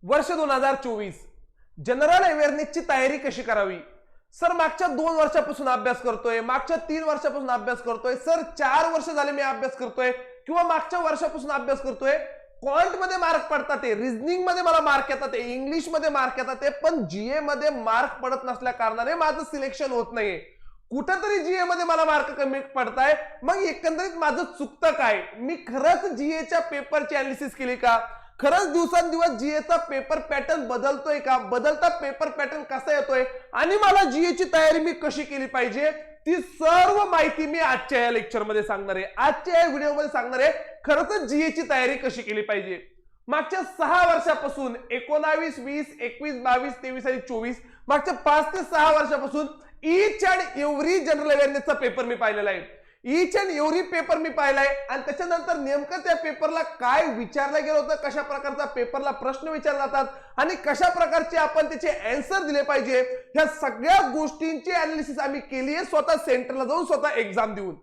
वर्ष 2024 जनरल अवेअरनेसची तयारी कशी करावी? सर मागच्या 2 वर्षापासून अभ्यास करतोय, मागच्या 3 वर्षापासून अभ्यास करतोय, सर 4 वर्ष झाले मी अभ्यास करतोय किंवा मागच्या वर्षापासून अभ्यास करतोय. क्वांट मध्ये मार्क पडतात, रिझनिंग मध्ये मला मार्क येतात, इंग्लिश मध्ये मार्क येतात, पण जीए मध्ये मार्क पडत नसल्या कारणाने माझं सिलेक्शन होत नाहीये. कुठेतरी जीए मध्ये मला मार्क कमी पडताय. मग एकंदरीत माझं चुकतं काय? मी खरंच जीएच्या पेपरची अनालिसिस केली का? खरंच दिवसांदिवस जीएचा पेपर पॅटर्न बदलतोय का? बदलता पेपर पॅटर्न कसा येतोय आणि मला जीएची तयारी मी कशी केली पाहिजे, ती सर्व माहिती मी आजच्या या लेक्चर मध्ये सांगणार आहे. आजच्या या व्हिडिओ मध्ये सांगणार आहे खरंच जीएची तयारी कशी केली पाहिजे. मागच्या 6 वर्षापासून 19, 20, 21, 22, 23 आणि 24 मागच्या 5 ते 6 वर्षापासून ईच अँड एव्हरी जनरल अवेअरनेसचा पेपर मी पाहिलेला आहे. ईच अँड एव्हरी पेपर मी पाहिलाय आणि त्याच्यानंतर नेमकं त्या पेपरला काय विचारलं गेलं होतं, कशा प्रकारचा पेपरला प्रश्न विचारले जातात आणि कशा प्रकारचे आपण त्याचे आन्सर दिले पाहिजे, ह्या सगळ्या गोष्टींची अनालिसिस आम्ही केली आहे स्वतः सेंटरला जाऊन, स्वतः एक्झाम देऊन.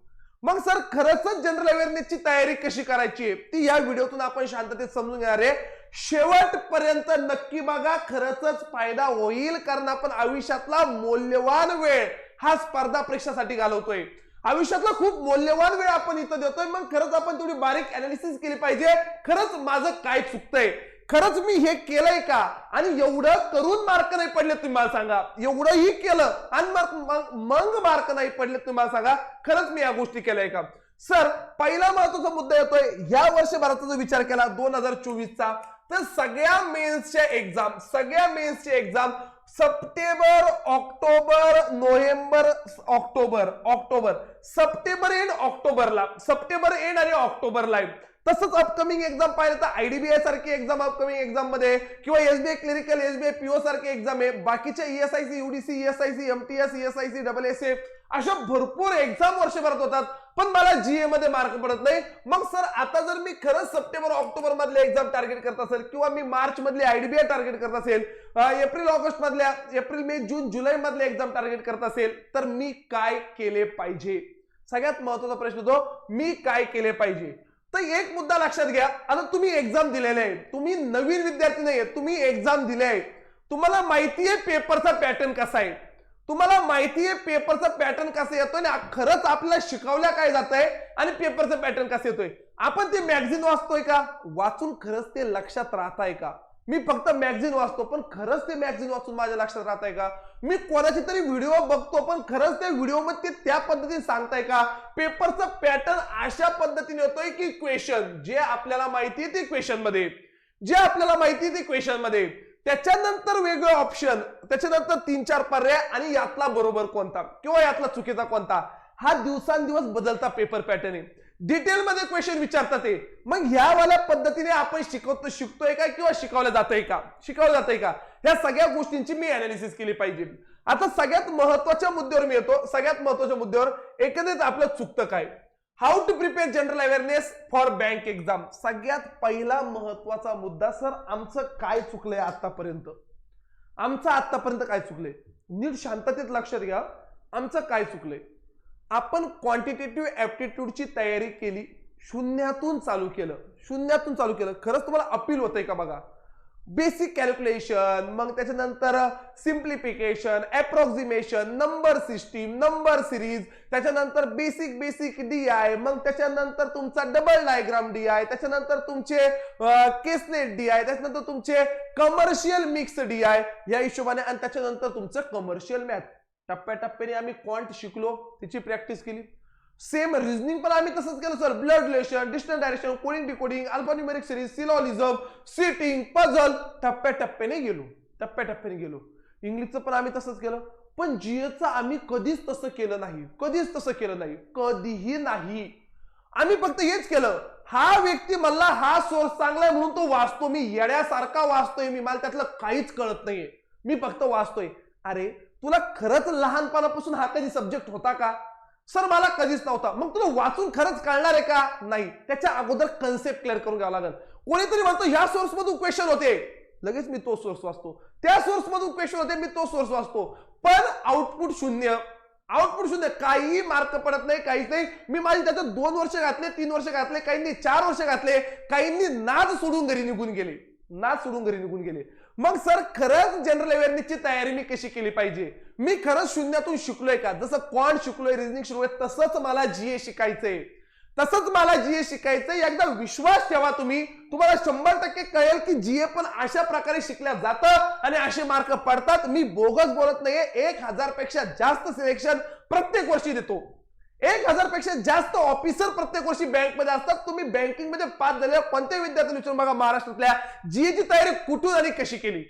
मग सर खरंच जनरल अवेअरनेसची तयारी कशी करायची आहे ती या व्हिडिओतून आपण शांततेत समजून घेणार आहे. शेवटपर्यंत नक्की बघा, खरंच फायदा होईल. कारण आपण आयुष्यातला मौल्यवान वेळ हा स्पर्धा परीक्षासाठी घालवतोय. आयुष्यातला खूप मौल्यवान वेळ आपण इथं देतोय. मग खरंच आपण थोडी बारीक अनालिसिस केली पाहिजे. खरंच माझं काय चुकतंय, खरंच मी हे केलंय का, आणि एवढं करून मार्क नाही पडले तुम्ही मला सांगा. एवढंही केलं आणि मग मार्क नाही पडले तुम्ही मला सांगा, खरंच मी या गोष्टी केल्याय का? सर पहिला महत्वाचा मुद्दा येतोय, या वर्षभराचा जो विचार केला 2024चा, तर सगळ्या मेन्सच्या exam September, October, November, October, September end ऑक्टोबरला, सप्टेंबर एंड आणि ऑक्टोबरला आहे. तसंच अपकमिंग एक्झाम पाहिलं तर आयडीबीआय सारखी एक्झाम अपकमिंग एक्झाम मध्ये, किंवा एसबीआय क्लिनिकल, एसबीआय पीओ सारखी एक्झाम आहे. बाकीच्या ESIC, UDC, ESIC, MTS, ESIC, डबलएसए अशा भरपूर एक्झाम वर्षभरात होतात, पण मला जीए मध्ये मार्क पडत नाही. मग सर आता जर मी खरंच सप्टेंबर ऑक्टोबर मधले एक्झाम टार्गेट करत असेल, किंवा मी मार्च मधले आयडीबीआय टार्गेट करत असेल, एप्रिल ऑगस्ट मधल्या, एप्रिल मे जून जुलै मधले एक्झाम टार्गेट करत असेल, तर मी काय केले पाहिजे? सगळ्यात महत्वाचा प्रश्न तो, मी काय केले पाहिजे. तर एक मुद्दा लक्षात घ्या, आता तुम्ही एक्झाम दिलेले आहे, तुम्ही नवीन विद्यार्थी नाहीये, तुम्ही एक्झाम दिले आहे, तुम्हाला माहितीये पेपरचा पॅटर्न कसा आहे, तुम्हाला माहितीये पेपरचा पॅटर्न कसा येतोय ना, खरंच आपल्याला शिकवल्या काय जात आहे आणि पेपरचा पॅटर्न कसा येतोय. आपण ते मॅगझिन वाचतोय का? वाचून खरंच ते लक्षात राहत आहे का? मी फक्त मॅगझिन वाचतो, पण खरंच ते मॅगझिन वाचून माझ्या लक्षात राहत आहे का? मी कोणाची तरी व्हिडिओ बघतो, पण खरंच त्या व्हिडिओ मध्ये ते त्या पद्धतीने सांगताय का? पेपरचा पॅटर्न अशा पद्धतीने होतोय की क्वेश्चन जे आपल्याला माहिती आहे ते क्वेश्चन मध्ये, जे आपल्याला माहिती आहे ते क्वेश्चन मध्ये, त्याच्यानंतर वेगळं ऑप्शन, त्याच्यानंतर 3-4 पर्याय आणि यातला बरोबर कोणता किंवा यातला चुकीचा कोणता, हा दिवसांदिवस बदलता पेपर पॅटर्न आहे. डिटेल मध्ये क्वेश्चन विचारतात ते. मग ह्या वाल्या पद्धतीने आपण शिकतोय का किंवा शिकवलं जातंय का, ह्या सगळ्या गोष्टींची मी अनालिसिस केली पाहिजे. आता सगळ्यात महत्वाच्या मुद्द्यावर मी येतो. सगळ्यात महत्वाच्या मुद्द्यावर एकंदरीत आपलं चुकतं काय, how to prepare general awareness for bank exam. सगळ्यात पहिला महत्वाचा मुद्दा, सर आमचं काय चुकलंय आतापर्यंत, काय चुकलंय, नीट शांततेत लक्षात घ्या. आमचं काय चुकलंय? आपण क्वांटिटेटिव्ह ऍप्टिट्यूडची तयारी केली, शून्यातून चालू केलं. खरंच तुम्हाला अपील होतंय का बघा. बेसिक कॅल्क्युलेशन, मग त्याच्यानंतर simplification, approximation, number system, number series, त्याच्यानंतर बेसिक डीआय, मग त्याच्यानंतर तुमचा डबल डायग्राम डीआय, त्याच्यानंतर तुमचे केसनेट डीआय, त्याच्यानंतर तुमचे कमर्शियल मिक्स डीआय या हिशोबाने, आणि त्याच्यानंतर तुमचं कमर्शियल मॅथ. टप्प्याटप्प्याने आम्ही क्वांट शिकलो, त्याची प्रॅक्टिस केली. सेम रिझनिंग पण आम्ही तसंच केलं sir. Blood relation, distance direction, coding decoding, alphanumeric series, syllogism, sitting, puzzle, टप्प्याटप्प्याने गेलो. इंग्लिशचं पण आम्ही तसंच केलं. पण जीएचं आम्ही कधीच तसं केलं नाही, कधीही नाही. आम्ही फक्त हेच केलं, हा व्यक्ती मला हा सोर्स चांगला आहे म्हणून तो वाचतो, मी येड्यासारखा वाचतोय, मला त्यातलं काहीच कळत नाहीये, मी फक्त वाचतोय. अरे तुला खरंच लहानपणापासून हा कधी सब्जेक्ट होता का? सर मला कधीच नव्हता. मग तुला वाचून खरंच कळणार आहे का? नाही. त्याच्या अगोदर कन्सेप्ट क्लिअर करून घ्यावा लागेल. कोणीतरी म्हणतो ह्या सोर्स मधून क्वेश्चन होते, लगेच मी तो सोर्स वाचतो. त्या सोर्स मधून क्वेश्चन होते, मी तो सोर्स वाचतो. पण आउटपुट शून्य, काही मार्क पडत नाही, काहीच नाही. मी माझी त्याच्यात 2 वर्ष घातले, 3 वर्ष घातले, काहींनी 4 वर्ष घातले, काहींनी नाद सोडून घरी निघून गेले. नाच सोडून घरी निघून गेले. मग सर खरंच जनरल अवेअरनेसची तयारी मी कशी केली पाहिजे? मी खरंच शून्यातून शिकलोय का? जसं क्वांट शिकलोय, रिझनिंग शिकलोय, तसंच मला जीए शिकायचंय. एकदा विश्वास ठेवा तुम्ही, तुम्हाला 100% कळेल की जीए पण अशा प्रकारे शिकल्या जातं आणि असे मार्क पडतात. मी बोगस बोलत नाहीये. 1000 पेक्षा जास्त सिलेक्शन प्रत्येक वर्षी देतो. 1000 पेक्षा जास्त ऑफिसर प्रत्येक वर्षी बँकमध्ये असतात. तुम्ही बँकिंग मध्ये पास झालेल्या कोणत्याही विद्यार्थ्यांना विचारून बघा महाराष्ट्रातल्या जीएची तयारी कुठून आणि कशी केली.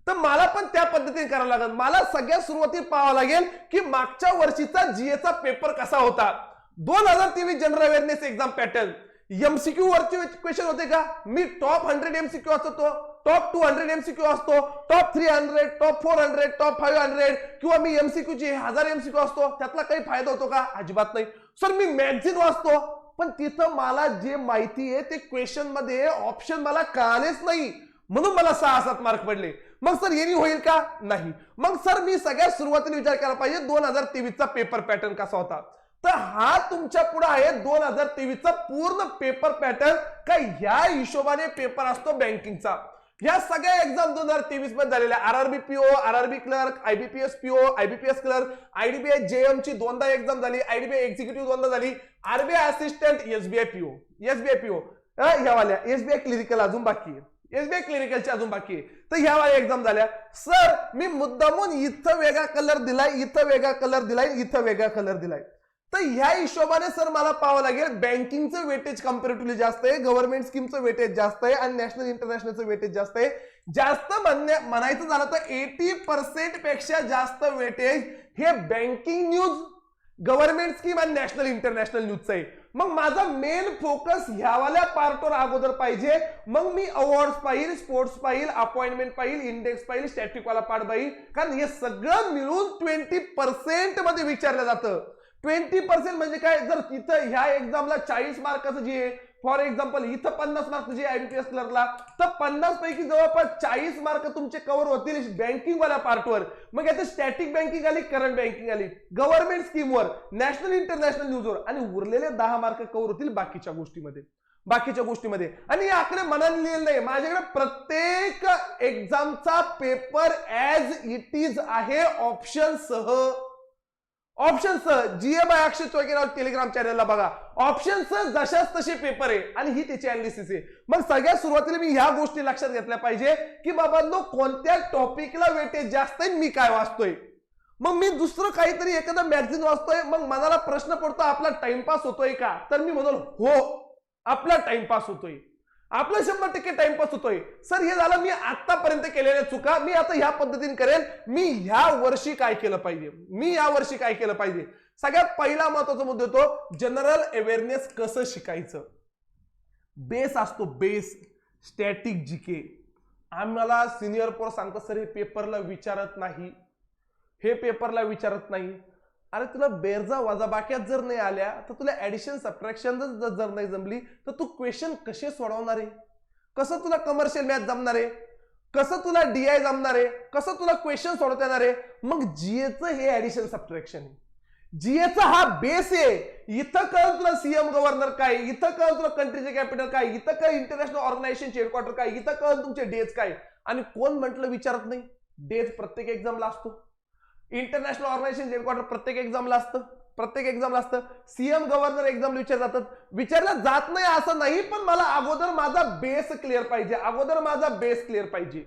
तर मला पण त्या पद्धतीने करावं लागेल. मला सगळ्यात सुरुवातीला पाहावं लागेल की मागच्या वर्षीचा जीएचा पेपर कसा होता. 2023 general awareness exam pattern MCQ वरचे क्वेश्चन होते का? मी टॉप 100 एमसीक्यू असतो, टॉप 200 एमसीक्यू असतो, टॉप 300, टॉप 400, टॉप 500 किंवा मी एमसीक्यूची 1000 एमसीक्यू असतो. त्यातला काही फायदा होतो का? अजिबात नाही. सर मी मॅगझिन वाचतो, पण तिथं मला जे माहिती आहे ते क्वेश्चन मध्ये ऑप्शन मला कळालेच नाही, म्हणून मला 6-7 मार्क पडले. मग सर यांनी होईल का? नाही. मग सर मी सगळ्यात सुरुवातीला विचार केला पाहिजे 2023 चा पेपर पॅटर्न कसा होता. तर हा तुमच्या पुढे आहे 2023 चा पूर्ण पेपर पॅटर्न. काय ह्या हिशोबाने पेपर असतो बँकिंगचा. या सगळ्या एक्झाम 2023 मध्ये झालेल्या RRB PO, RRB clerk, IBPS PO, IBPS clerk, IDBI JM ची 2दा एक्झाम झाली, आयडीबीआय एक्झिक्युटिव्ह 2दा झाली, आरबीआय असिस्टंट, एसबीआय पीओ ह्या वाल्या, एसबीआय क्लिनिकल अजून बाकी आहे, एसबीआय क्लिनिकलची अजून बाकी आहे. तर ह्या वाल्या एक्झाम झाल्या. सर मी मुद्दामून इथं वेगळा कलर दिलाय, इथं वेगळा कलर दिलाय, इथं वेगळा कलर दिलाय. तर ह्या हिशोबाने सर मला पाहावं लागेल बँकिंगचं वेटेज कम्पॅरेटिव्हली जास्त आहे, गव्हर्नमेंट स्कीमचं वेटेज जास्त आहे आणि नॅशनल इंटरनॅशनलचं वेटेज जास्त आहे. जास्त म्हणायचं झालं तर 80% पेक्षा जास्त वेटेज हे बँकिंग न्यूज, गव्हर्नमेंट स्कीम आणि नॅशनल इंटरनॅशनल न्यूजचं आहे. मग माझा मेन फोकस ह्यावाल्या पार्टवर अगोदर पाहिजे. मग मी अवॉर्ड्स पाहिल, स्पोर्ट्स पाहिल, अपॉइंटमेंट पाहिल, इंडेक्स पाहिल, स्टॅटिक वाला पार्ट पाहिल. कारण हे सगळं मिळून 20% मध्ये विचारलं जातं. 20% म्हणजे काय? जर इथं ह्या एक्झामला 40 मार्काचं जे आहे, फॉर एक्झाम्पल इथं 50 मार्क जे आयबीपीएस क्लर्कला, तर 50 पैकी जवळपास 40 मार्क तुमचे कव्हर होतील बँकिंग वाल्या पार्टवर. मग याचं स्टॅटिक बँकिंग आली, करंट बँकिंग आली, गव्हर्नमेंट स्कीमवर, नॅशनल इंटरनॅशनल न्यूजवर आणि उरलेले 10 मार्क कव्हर होतील बाकीच्या गोष्टीमध्ये. आणि हे आकडे मनाने लिहिले नाही, माझ्याकडे प्रत्येक एक्झामचा पेपर ऍज इट इज आहे ऑप्शन सह. जीए बाय अक्षय चोकेराव टेलिग्राम चॅनलला बघा. ऑप्शन्स जशाच तसे पेपर आहे आणि ही त्याची अनालिसिस आहे. मग सगळ्यात सुरुवातीला मी ह्या गोष्टी लक्षात घेतल्या पाहिजे की बाबांनो कोणत्या टॉपिकला वेटेज जास्त आहे, मी काय वाचतोय. मग मी दुसरं काहीतरी एखादं मॅगझिन वाचतोय, मग मनाला प्रश्न पडतो आपला टाइमपास होतोय का? तर मी म्हणतो हो, आपला टाइमपास होतोय, आपला 100% टाइमपास होतोय. सर हे झालं मी आतापर्यंत केलेल्या चुका, मी आता ह्या पद्धतीने करेन. मी ह्या वर्षी काय केलं पाहिजे? सगळ्यात पहिला महत्वाचा मुद्दा होतो जनरल अवेअरनेस कसं शिकायचं. बेस असतो, बेस स्टॅटिक जीके. आम्हाला सिनियर पोर सांगतात सर हे पेपरला विचारत नाही. अरे तुला बेरजा वजाबाक्यात जर नाही आल्या, तर तुला ऍडिशन सबट्रॅक्शन जर नाही जमली, तर तू क्वेश्चन कसे सोडवणार आहे? कसं तुला कमर्शियल मॅथ जमणार आहे? कसं तुला डीआय जमणार आहे? कसं तुला क्वेश्चन सोडवता येणार आहे? मग जीएचं हे ऍडिशन सबट्रॅक्शन आहे. जीएचा हा बेस आहे. इथं कळलं तुला सीएम गव्हर्नर काय, इथं कळलं तुला कंट्रीचे कॅपिटल काय, इथं कळलं इंटरनॅशनल ऑर्गनायझेशन हेडक्वार्टर काय, इथं कळलं तुमचे डेज काय. आणि कोण म्हटलं विचारत नाही? डेज प्रत्येक एक्झामला असतो, इंटरनॅशनल ऑर्गनायझेशन हेडक्वार्टर प्रत्येक एक्झामला असतं, सीएम गव्हर्नर एक्झामला विचारलं जात नाही असं नाही, पण मला अगोदर माझा बेस क्लिअर पाहिजे.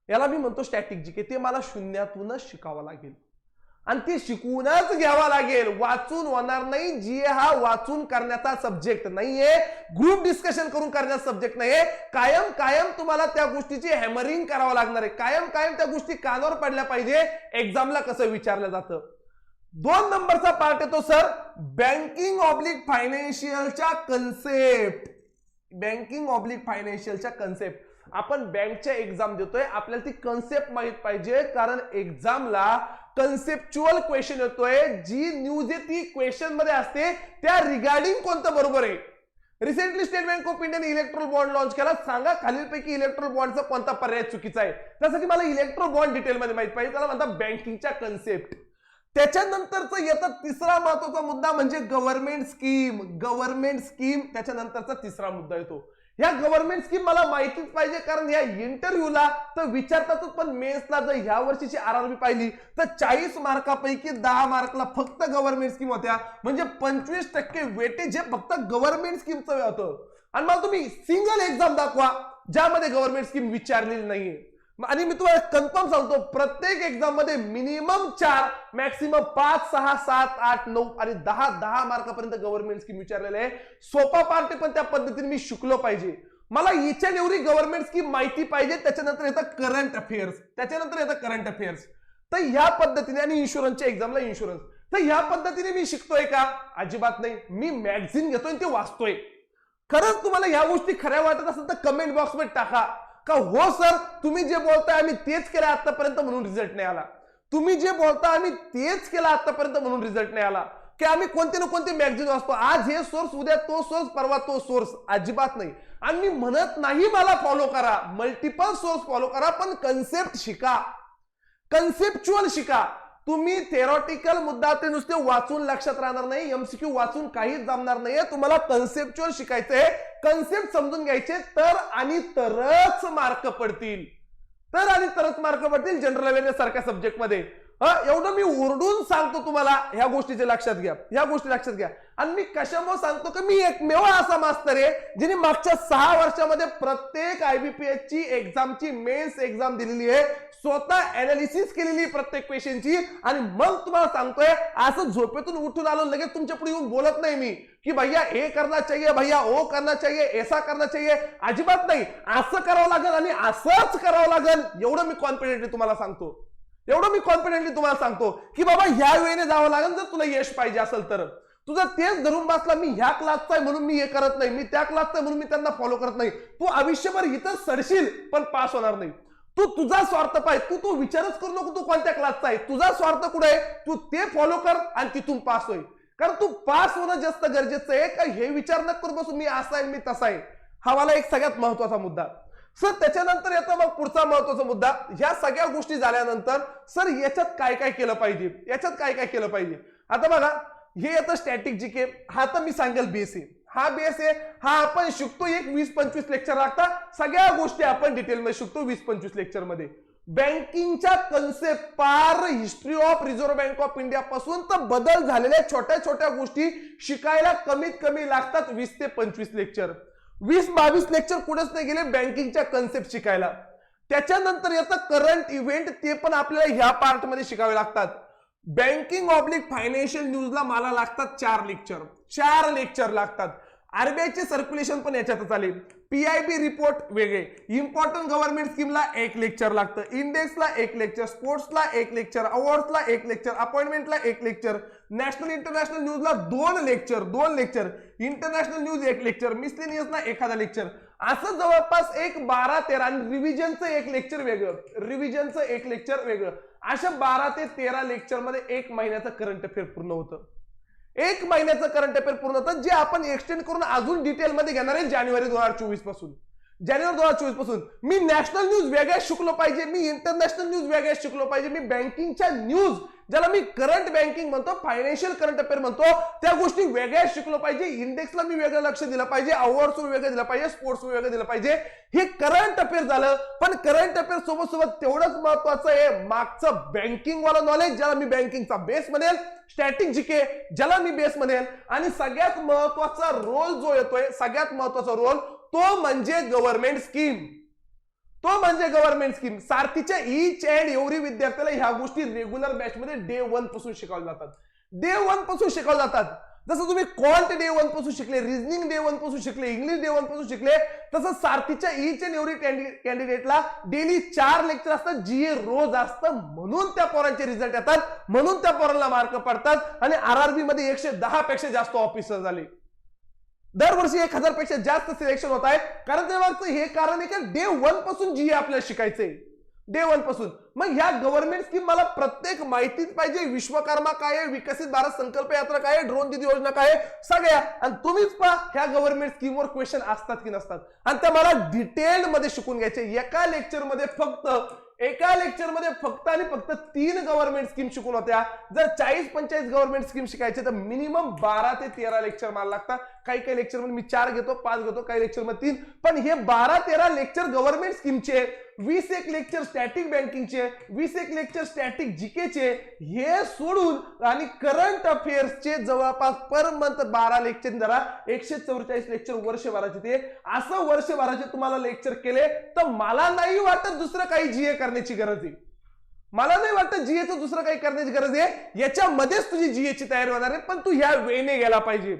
याला मी म्हणतो स्टॅटिक जीके. ते मला शून्यातूनच शिकावं लागेल आणि ते शिकूनच घ्यावा लागेल. वाचून होणार नाही. जीए हा वाचून करण्याचा सब्जेक्ट नाहीये, ग्रुप डिस्कशन करून करण्याचा सब्जेक्ट नाहीये. कायम तुम्हाला त्या गोष्टीची हॅमरिंग करावं लागणार आहे. कायम त्या गोष्टी कानावर पडल्या पाहिजे. एक्झामला कसं विचारलं जातं. 2 नंबरचा पार्ट येतो सर बँकिंग ऑब्लिक फायनान्शियलच्या कन्सेप्ट. आपण बँकच्या एक्झाम देतोय, आपल्याला ती कन्सेप्ट माहित पाहिजे, कारण एक्झामला कन्सेप्च्युअल क्वेश्चन येतोय. जी न्यूज आहे ती क्वेश्चन मध्ये असते, त्या रिगार्डिंग कोणतं बरोबर आहे. रिसेंटली स्टेट बँक ऑफ इंडियाने इलेक्ट्रोल बॉन्ड लॉन्च केला. सांगा खालीलपैकी इलेक्ट्रोल बॉन्डचा कोणता पर्याय चुकीचा आहे. त्यासाठी मला इलेक्ट्रोल बॉन्ड डिटेलमध्ये माहित पाहिजे, त्याला म्हणतात बँकिंगच्या कन्सेप्ट. त्याच्यानंतरचा येतात तिसरा महत्वाचा मुद्दा म्हणजे गव्हर्नमेंट स्कीम. त्याच्यानंतरचा तिसरा मुद्दा येतो ह्या गव्हर्नमेंट स्कीम मला माहितीच पाहिजे, कारण या इंटरव्ह्यूला तर विचारतातच, पण मेन्सला जर ह्या वर्षीची आरआरबी पाहिली तर 40 मार्कापैकी 10 मार्कला फक्त गव्हर्नमेंट स्कीम होत्या, म्हणजे 25% वेटेज हे फक्त गव्हर्नमेंट स्कीमचं होतं. आणि मला तुम्ही सिंगल एक्झाम दाखवा ज्यामध्ये गव्हर्नमेंट स्कीम विचारलेली नाहीये. आणि मी तुम्हाला कन्फर्म सांगतो, प्रत्येक एक्झाम मध्ये मिनिमम 4 मॅक्सिमम 5 6 7 8 9 आणि 10 मार्कापर्यंत गव्हर्नमेंट स्कीम विचारलेले आहे. सोपा पार्ट पण त्या पद्धतीने मी शिकलो पाहिजे. मला each and every government scheme माहिती पाहिजे. त्याच्यानंतर येतं करंट अफेअर्स, तर ह्या पद्धतीने, आणि इन्शुरन्सच्या एक्झामला इन्शुरन्स, तर ह्या पद्धतीने मी शिकतोय का? अजिबात नाही. मी मॅगझिन घेतोय ते वाचतोय. खरंच तुम्हाला ह्या गोष्टी खऱ्या वाटत असेल तर कमेंट बॉक्समध्ये टाका का हो सर तुम्ही जे बोलताय आम्ही तेच केलं आतापर्यंत म्हणून रिझल्ट नाही आला. तुम्ही जे बोलता आम्ही तेच केलं आतापर्यंत म्हणून रिझल्ट नाही आला. की आम्ही कोणते ना कोणते मॅगझिन वाचतो, आज हे सोर्स, उद्या तो सोर्स, परवा तो सोर्स. अजिबात नाही. आणि मी म्हणत नाही मला फॉलो करा, मल्टिपल सोर्स फॉलो करा, पण कन्सेप्ट शिका, कन्सेप्च्युअल शिका. तुम्ही थेरॉटिकल मुद्दा ते नुसते वाचून लक्षात राहणार नाही, एमसीक्यू वाचून काहीच जमणार नाहीये. तुम्हाला कन्सेप्च्युअल शिकायचंय, कन्सेप्ट समजून घ्यायचे, तर आणि तरच मार्क पडतील, जनरल अवेअरनेस सारख्या सब्जेक्ट मध्ये. एवढं मी ओरडून सांगतो तुम्हाला, ह्या गोष्टीचे लक्षात घ्या, ह्या गोष्टी लक्षात घ्या. आणि मी कशामुळे सांगतो की मी एकमेव असा मास्तर आहे जिने मागच्या 6 वर्षामध्ये प्रत्येक आयबीपीएस ची एक्झामची मेन्स एक्झाम दिलेली आहे, स्वतः अनालिसिस केलेली प्रत्येक क्वेश्चनची. आणि मग तुम्हाला सांगतोय, असं झोपेतून उठून आलो लगेच तुमच्या पुढे येऊन बोलत नाही मी की भैया ए करना चाहिए, भैया ओ करना चाहिए, ऐसा करना चाहिए. अजिबात नाही. असं करावं लागेल आणि असंच करावं लागेल, एवढं मी कॉन्फिडेंटली तुम्हाला सांगतो. की बाबा ह्या वेळेने जावं लागेल जर तुला यश पाहिजे असेल तर. तुझं तेच धरून बसला, मी ह्या क्लासचा आहे म्हणून मी हे करत नाही, मी त्या क्लासचा आहे म्हणून मी त्यांना फॉलो करत नाही. तू आयुष्यभर इथं सडशील पण पास होणार नाही. तू तुझा स्वार्थ पाहिजे, तू विचारच करू नको तू कोणत्या क्लासचा आहे, तुझा स्वार्थ कुठे आहे, तू ते फॉलो कर आणि तिथून पास होईल. कारण तू पास होणं जास्त गरजेचं आहे का हे विचार न करू बसू मी असा आहे मी तसा आहे. हा मला एक सगळ्यात महत्वाचा मुद्दा. सर त्याच्यानंतर येतो मग पुढचा महत्वाचा मुद्दा. ह्या सगळ्या गोष्टी झाल्यानंतर सर याच्यात काय काय केलं पाहिजे, आता बघा हे येतं स्टॅटिक जीके. हा तर मी सांगेल बेस आहे, हा बेस आहे, हा आपण शिकतो. एक 20-25 लेक्चर लागतात, सगळ्या गोष्टी आपण डिटेलमध्ये शिकतो 20-25 लेक्चर मध्ये. बँकिंगच्या कन्सेप्ट पार history of reserve bank of India पासून तर बदल झालेल्या छोट्या छोट्या गोष्टी शिकायला कमीत कमी लागतात 20 ते 25 लेक्चर. 20-22 लेक्चर कुठेच नाही गेले बँकिंगच्या कन्सेप्ट शिकायला. त्याच्यानंतर येतं करंट इव्हेंट, ते पण आपल्याला ह्या पार्ट मध्ये शिकावे लागतात. बँकिंग ऑब्लिक फायनान्शियल न्यूजला मला लागतात 4 लेक्चर लागतात. आरबीआयचे सर्क्युलेशन पण याच्यातच आले. पीआयबी रिपोर्ट वेगळे, इम्पॉर्टंट गव्हर्नमेंट स्कीमला 1 लेक्चर लागतं, इंडेक्सला 1 लेक्चर, स्पोर्ट्सला 1 लेक्चर, अवॉर्ड्सला 1 लेक्चर, अपॉइंटमेंटला 1 लेक्चर, नॅशनल इंटरनॅशनल न्यूजला 2 लेक्चर, इंटरनॅशनल न्यूज 1 लेक्चर, मिसलेनियसला एखादा लेक्चर, असं जवळपास एक 12-13. आणि रिव्हिजनचं 1 लेक्चर वेगळं, अशा 12 ते 13 लेक्चर मध्ये 1 महिन्याचं करंट अफेअर पूर्ण होतं. 1 महिन्याचं करंट अफेअर पूर्ण होतं, जे आपण एक्सटेंड करून अजून डिटेलमध्ये घेणार आहे जानेवारी 2024 पासून. मी नॅशनल न्यूज वेगळ्या शिकलो पाहिजे, मी इंटरनॅशनल न्यूज वेगळ्या शिकलो पाहिजे, मी बँकिंगच्या न्यूज ज्याला मी करंट बँकिंग म्हणतो, फायनान्शियल करंट अफेअर म्हणतो, त्या गोष्टी वेगळ्या शिकलो पाहिजे. इंडेक्सला मी वेगळं लक्ष दिलं पाहिजे, अवॉर्ड्सवर वेगळं दिलं पाहिजे, स्पोर्ट्सवर वेगळं दिलं पाहिजे. हे करंट अफेअर झालं. पण करंट अफेअर सोबत तेवढंच महत्वाचं आहे मागचं बँकिंग वाला नॉलेज, ज्याला मी बँकिंगचा बेस म्हणेल, स्टॅटिक जीके ज्याला मी बेस म्हणेल, आणि सगळ्यात महत्वाचा रोल जो येतोय, तो म्हणजे गव्हर्नमेंट स्कीम. सारथीच्या ईच अँड एव्हरी विद्यार्थ्याला ह्या गोष्टी रेग्युलर बॅच मध्ये डे 1 पासून शिकवल्या जातात. जसं तुम्ही क्वांट डे 1 पासून शिकले, रिझनिंग डे 1 पासून शिकले, इंग्लिश डे 1 पासून शिकले, तसं सारथीच्या ईच अँड एव्हरी कॅन्डिडेटला डेली 4 लेक्चर असतात, जीए रोज असतं. म्हणून त्या पोरांचे रिझल्ट येतात, म्हणून त्या पोरांना मार्क पडतात. आणि आरआरबी मध्ये 110 पेक्षा जास्त ऑफिसर झाले. दरवर्षी 1000 पेक्षा जास्त सिलेक्शन होत आहे. कारण ते मागचं हे कारण आहे की डे 1 पासून जीए आपल्याला शिकायचंय. डे 1 पासून मग ह्या गव्हर्नमेंट स्कीम मला प्रत्येक माहितीच पाहिजे. विश्वकर्मा काय आहे, विकसित भारत संकल्प यात्रा काय आहे, ड्रोन दीदी योजना काय आहे, सगळ्या. आणि तुम्हीच पहा ह्या गव्हर्नमेंट स्कीमवर क्वेश्चन असतात की नसतात. आणि त्या मला डिटेल मध्ये शिकून घ्यायचे. एका लेक्चरमध्ये फक्त आणि फक्त 3 गव्हर्नमेंट स्कीम शिकून होत्या. जर 40-45 गव्हर्नमेंट स्कीम शिकायचे तर मिनिमम 12 ते 13 लेक्चर मला लागतात. काही लेक्चर मध्ये मी 4 घेतो, 5 घेतो, काही लेक्चर मध्ये 3. पण हे 12-13 लेक्चर गव्हर्नमेंट स्कीमचे, 21 लेक्चर स्टॅटिक बँकिंगचे, 21 लेक्चर स्टॅटिक जीकेचे, हे सोडून आणि करंट अफेअर्सचे जवळपास पर मंथ 12 लेक्चर जरा 144 लेक्चर वर्षभराचे. ते असं वर्षभराचे तुम्हाला लेक्चर केले तर मला नाही वाटत दुसरं काही जीए करण्याची गरज आहे. मला नाही वाटत जीएचं दुसरं काही करण्याची गरज आहे. याच्यामध्येच तुझी जीएची तयारी होणार आहे. पण तू ह्या वेने गेला पाहिजे.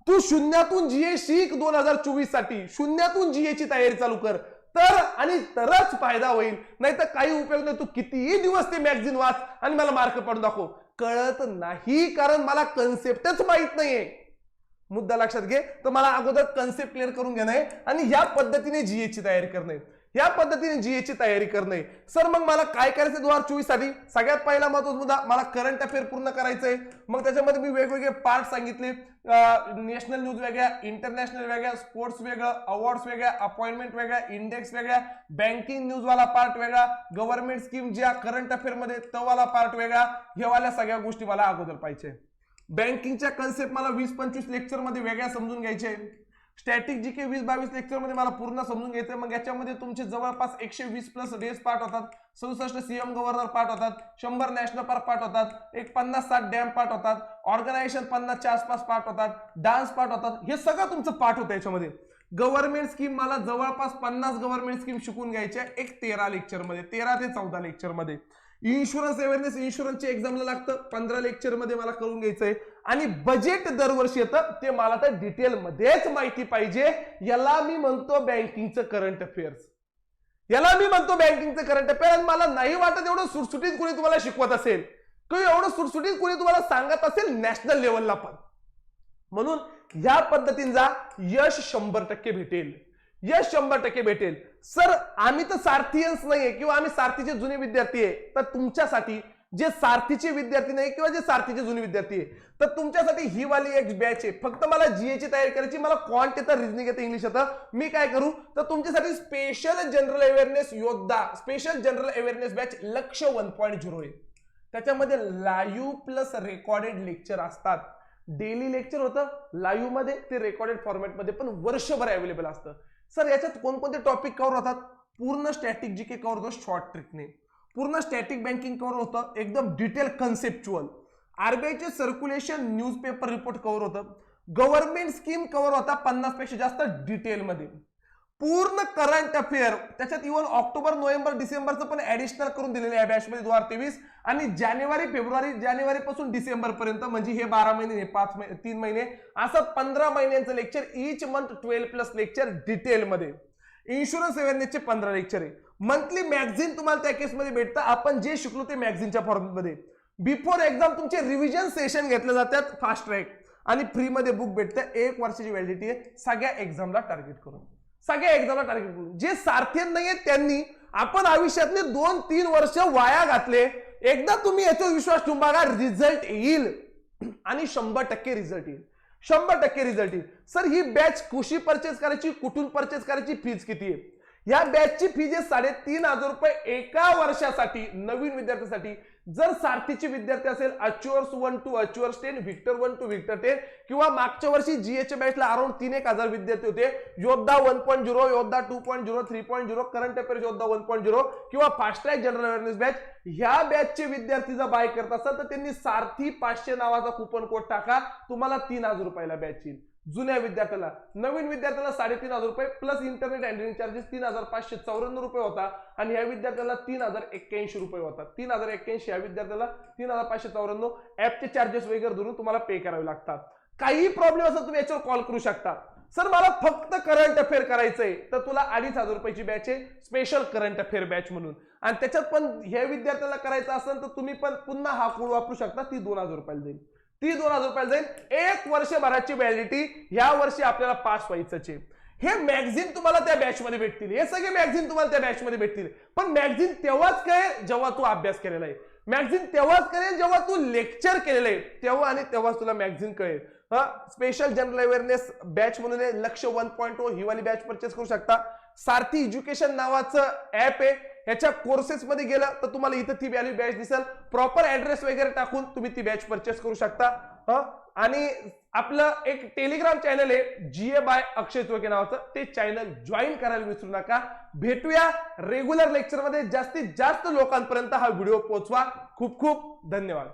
तू शून्यातून जीए शिक 2024 साठी. शून्यातून जीएची तयारी चालू कर. तरच फायदा होईल. नाही तर काही उपयोग नाही. तू कितीही दिवस ते मॅगझिन वाच आणि मला मार्क पडून दाखव, कळत नाही. कारण मला कन्सेप्टच माहित नाहीये. मुद्दा लक्षात घे. तर मला अगोदर कन्सेप्ट क्लिअर करून घेणं आहे आणि या पद्धतीने जीएची तयारी करणे, या पद्धतीने जीएची तयारी करणे. सर मग मला काय करायचं 2024 साठी? सगळ्यात पहिला महत्त्वाचा मुद्दा, मला करंट अफेअर पूर्ण करायचंय. मग त्याच्यामध्ये मी वेगवेगळे पार्ट सांगितले. नॅशनल न्यूज वेगळ्या, इंटरनॅशनल वेगळ्या, स्पोर्ट्स वेगळं, अवॉर्ड्स वेगळ्या, अपॉइंटमेंट वेगळ्या, इंडेक्स वेगळ्या, बँकिंग न्यूज वाला पार्ट वेगळा, गव्हर्नमेंट स्कीम ज्या करंट अफेअर मध्ये तो वाला पार्ट वेगळा. हे वाल्या सगळ्या गोष्टी मला अगोदर पाहिजे. बँकिंगच्या कन्सेप्ट मला 20-25 लेक्चर मध्ये वेगळ्या समजून घ्यायचे. स्टॅटिक जीके 20-22 लेक्चर मध्ये मला पूर्ण समजून घ्यायचं. मग याच्यामध्ये तुमचे जवळपास 120 प्लस डेज पार्ट होतात, 67 सीएम गव्हर्नर पार्ट होतात, 100 नॅशनल पार्क पार्ट होतात, एक 50-60 डॅम पार्ट होतात, ऑर्गनायझेशन 50च्या आसपास पार्ट होतात, डान्स पार्ट होतात. हे सगळं तुमचं पार्ट होतं याच्यामध्ये. गव्हर्नमेंट स्कीम मला जवळपास 50 गव्हर्नमेंट स्कीम शिकून घ्यायच्या एक 13 लेक्चर मध्ये, 13 ते 14 लेक्चर मध्ये. इन्शुरन्स अवेअरनेस, इन्शुरन्सच्या एक्झामला लागतं 15 लेक्चर मध्ये मला करून घ्यायचंय. आणि बजेट दरवर्षी येतं, ते मला तर डिटेल मध्येच माहिती पाहिजे. याला मी म्हणतो बँकिंगचं करंट अफेअर्स. याला मी म्हणतो बँकिंगचं करंट अफेअर. आणि मला नाही वाटत एवढं सुटसुटीत कोणी तुम्हाला शिकवत असेल किंवा एवढं सुटसुटीत कोणी तुम्हाला सांगत असेल नॅशनल लेवलला पण. म्हणून या पद्धतीने जा, यश 100% भेटेल. यश 100% भेटेल. सर आम्ही तर सारथियन्स नाहीये किंवा आम्ही सारथीचे जुने विद्यार्थी आहे, तर तुमच्यासाठी जे सारथीचे विद्यार्थी नाही किंवा जे सारथीचे जुने विद्यार्थी आहे, तर तुमच्यासाठी ही वाली एक बॅच आहे. फक्त मला जीएची तयारी करायची. मला क्वांट येतं, रिजनिंग येतं, इंग्लिश येतं. मी काय करू तर तुमच्यासाठी स्पेशल जनरल अवेअरनेस योद्धा, स्पेशल जनरल अवेअरनेस बॅच लक्ष्य 1.0 आहे. त्याच्यामध्ये लाईव्ह प्लस रेकॉर्डेड लेक्चर असतात. डेली लेक्चर होतं लाईव्ह मध्ये, ते रेकॉर्डेड फॉर्मॅटमध्ये पण वर्षभर अवेलेबल असतं. सर याच्यात कोणकोणते टॉपिक कव्हर होतात? पूर्ण स्टॅटिक जीके कव्हर होतं शॉर्ट ट्रिकने, पूर्ण स्टॅटिक बँकिंग कव्हर होतं एकदम डिटेल कन्सेप्च्युअल, आरबीआयचे सर्क्युलेशन न्यूजपेपर रिपोर्ट कव्हर होतं, गव्हर्नमेंट स्कीम कव्हर होता 50 पेक्षा जास्त डिटेलमध्ये, पूर्ण करंट अफेअर. त्याच्यात इव्हन ऑक्टोबर, नोव्हेंबर, डिसेंबरचं पण ऍडिशनल करून दिलेलं आहे बॅच मध्ये 2023. आणि जानेवारी पासून डिसेंबर पर्यंत, म्हणजे हे 12 महिने, 3 महिने, असं 15 महिन्यांचं लेक्चर. इच मंथ 12 प्लस लेक्चर डिटेलमध्ये. इन्शुरन्स अवेअरनेसचे 15 लेक्चर आहे. मंथली मॅगझिन तुम्हाला त्या केसमध्ये भेटतं. आपण जे शिकलो ते मॅगझिनच्या फॉर्ममध्ये. बिफोर एक्झाम तुमचे रिव्हिजन सेशन घेतले जातात फास्ट ट्रॅक, आणि फ्री मध्ये बुक भेटतं. 1 वर्षाची व्हॅलिडिटी आहे. सगळ्या एक्झामला टार्गेट करून, जे सारथी नाहीये त्यांनी आपण आयुष्यातले 2-3 वर्ष वाया घातले. एकदा तुम्ही याच्यावर विश्वास ठेवून बघा, रिझल्ट येईल आणि 100% रिझल्ट येईल. 100% रिझल्ट येईल. सर ही बॅच कशी परचेस करायची, कुठून परचेस करायची, फीज किती आहे? या बॅचची फीज आहे 3,500 रुपये एका वर्षासाठी नवीन विद्यार्थ्यांसाठी. जर सारथीचे विद्यार्थी असेल, अच्युअर्स 1 to अच्युअर्स 10, व्हिक्टर 1 to व्हिक्टर 10, किंवा मागच्या वर्षी जीएच्या बॅचला अराउंड 3,000 विद्यार्थी होते. योद्धा 1.0, योद्धा 2.0, 3.0, करंट अफेअर्स योद्धा 1.0 किंवा fast track general awareness batch, ह्या बॅचचे विद्यार्थी जर बाय करत असाल तर त्यांनी सारथी 500 नावाचा कुपन कोड टाका, तुम्हाला 3,000 रुपयाला बॅच येईल. जुन्या विद्यार्थ्याला. नवीन विद्यार्थ्याला 3,500 रुपये प्लस इंटरनेट हँडलिंग चार्जेस 3,594 रुपये होता. आणि या विद्यार्थ्याला 3,081 रुपये होता. 3,081 या विद्यार्थ्याला 3,594 ऍपचे चार्जेस वगैरे धरून तुम्हाला पे करावे लागतात. काही प्रॉब्लेम असेल तुम्ही याच्यावर कॉल करू शकता. सर मला फक्त करंट अफेअर करायचंय, तर तुला 2,500 रुपयाची बॅच आहे, स्पेशल करंट अफेअर बॅच म्हणून. आणि त्याच्यात पण ह्या विद्यार्थ्याला करायचं असेल तर तुम्ही पण पुन्हा हा कोड वापरू शकता. ती 2,000 रुपयाला जाईल. 2,000 रुपयाला जाईल. 1 वर्षभराची व्हॅलिडिटी. ह्या वर्षी आपल्याला पास व्हायचंच आहे. हे मॅगझिन तुम्हाला त्या बॅच मध्ये भेटतील, हे सगळे मॅगझिन तुम्हाला त्या बॅच मध्ये भेटतील. पण मॅगझिन तेव्हाच कळेल जेव्हा तू अभ्यास केलेला आहे. मॅगझिन तेव्हाच कळेल जेव्हा तू लेक्चर केलेलं आहे, तेव्हा आणि तेव्हाच तुला मॅगझिन कळेल. स्पेशल जनरल अवेअरनेस बॅच म्हणून लक्ष 1.0 ही वाली बॅच परचेस करू शकता. सारथी एज्युकेशन नावाचं ऍप आहे, ह्याच्या कोर्सेस मध्ये गेलं तर तुम्हाला इथं ती व्हॅल्यू बॅच दिसेल. प्रॉपर ऍड्रेस वगैरे टाकून तुम्ही ती बॅच परचेस करू शकता. आणि आपलं एक टेलिग्राम चॅनल आहे GA बाय अक्षय चोके नावाचं, ते चॅनल जॉईन करायला विसरू नका. भेटूया रेग्युलर लेक्चर मध्ये. जास्तीत जास्त लोकांपर्यंत हा व्हिडिओ पोहोचवा. खूप खूप धन्यवाद.